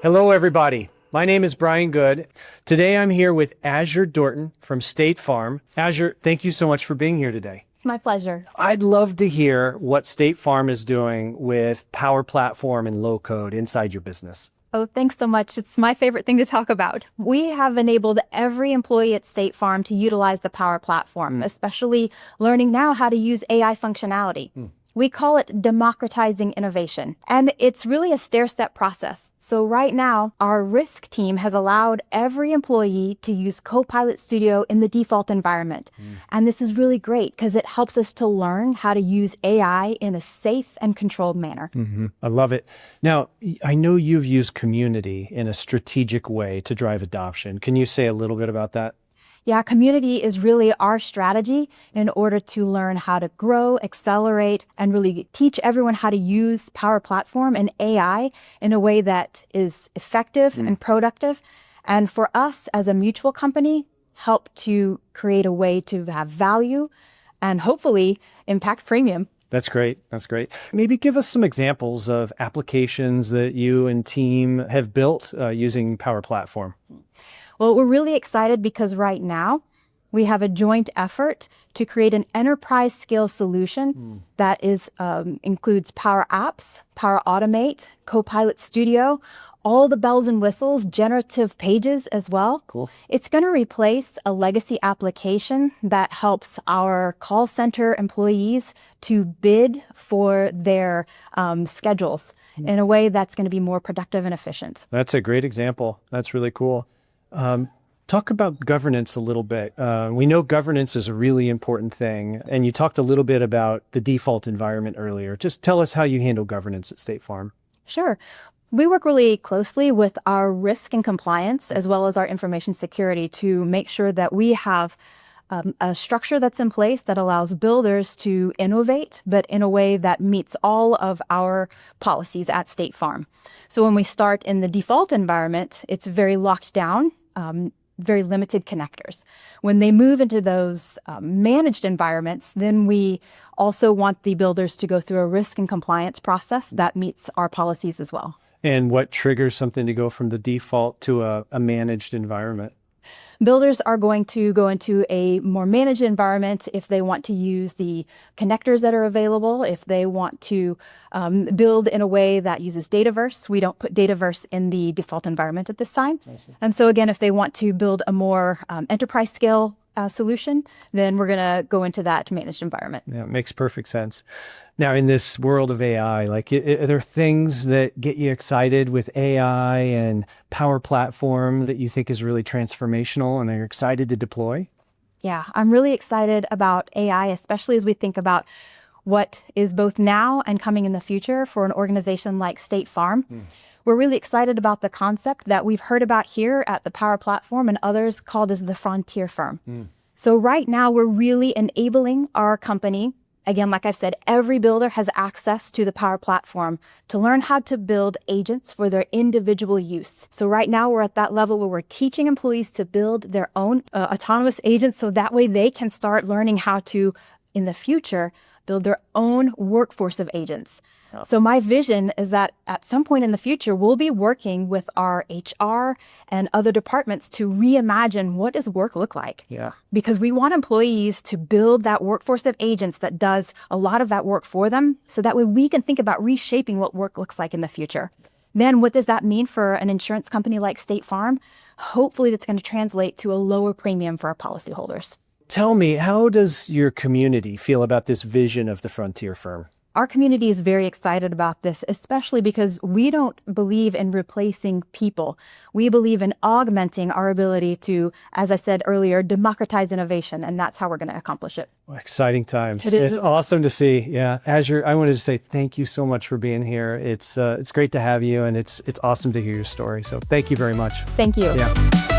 Hello, everybody. My name is Bryan Goode. Today, I'm here with Azure Dorton from State Farm. Azure, thank you so much for being here today. It's my pleasure. I'd love to hear what State Farm is doing with Power Platform and low code inside your business. Oh, thanks so much. It's my favorite thing to talk about. We have enabled every employee at State Farm to utilize the Power Platform, especially learning now how to use AI functionality. We call it democratizing innovation, and it's really a stair-step process. So right now, our risk team has allowed every employee to use Copilot Studio in the default environment. And this is really great because it helps us to learn how to use AI in a safe and controlled manner. I love it. Now, I know you've used community in a strategic way to drive adoption. Can you say a little bit about that? Yeah, community is really our strategy in order to learn how to grow, accelerate, and really teach everyone how to use Power Platform and AI in a way that is effective and productive. And for us as a mutual company, help to create a way to have value and hopefully impact premium. That's great. That's great. Maybe give us some examples of applications that you and team have built using Power Platform. Well, we're really excited because right now we have a joint effort to create an enterprise scale solution that includes Power Apps, Power Automate, Copilot Studio, all the bells and whistles, generative pages as well. Cool. It's going to replace a legacy application that helps our call center employees to bid for their schedules in a way that's going to be more productive and efficient. That's a great example. That's really cool. Talk about governance a little bit. We know governance is a really important thing, and you talked a little bit about the default environment earlier. Just tell us how you handle governance at State Farm. Sure. We work really closely with our risk and compliance as well as our information security to make sure that we have a structure that's in place that allows builders to innovate, but in a way that meets all of our policies at State Farm. So when we start in the default environment, it's very locked down, very limited connectors. When they move into those managed environments, then we also want the builders to go through a risk and compliance process that meets our policies as well. And what triggers something to go from the default to a managed environment? Builders are going to go into a more managed environment if they want to use the connectors that are available, if they want to build in a way that uses Dataverse. We don't put Dataverse in the default environment at this time. And so again, if they want to build a more enterprise scale solution, then we're going to go into that managed environment. Yeah, it makes perfect sense. Now, in this world of AI, are there things that get you excited with AI and Power Platform that you think is really transformational and are excited to deploy? Yeah, I'm really excited about AI, especially as we think about what is both now and coming in the future for an organization like State Farm. We're really excited about the concept that we've heard about here at the Power Platform and others called as the frontier firm. So right now, we're really enabling our company. Again, like I've said, every builder has access to the Power Platform to learn how to build agents for their individual use. So right now, we're at that level where we're teaching employees to build their own autonomous agents so that way they can start learning how to, in the future, build their own workforce of agents. So my vision is that at some point in the future, we'll be working with our HR and other departments to reimagine what does work look like. Because we want employees to build that workforce of agents that does a lot of that work for them. So that way we can think about reshaping what work looks like in the future. Then what does that mean for an insurance company like State Farm? Hopefully that's going to translate to a lower premium for our policyholders. Tell me, how does your community feel about this vision of the frontier firm? Our community is very excited about this, especially because we don't believe in replacing people. We believe in augmenting our ability to, as I said earlier, democratize innovation, and that's how we're going to accomplish it. Well, exciting times. It is. It's awesome to see. Yeah, Azure, I wanted to say thank you so much for being here. It's great to have you, and it's awesome to hear your story. So thank you very much. Thank you. Yeah.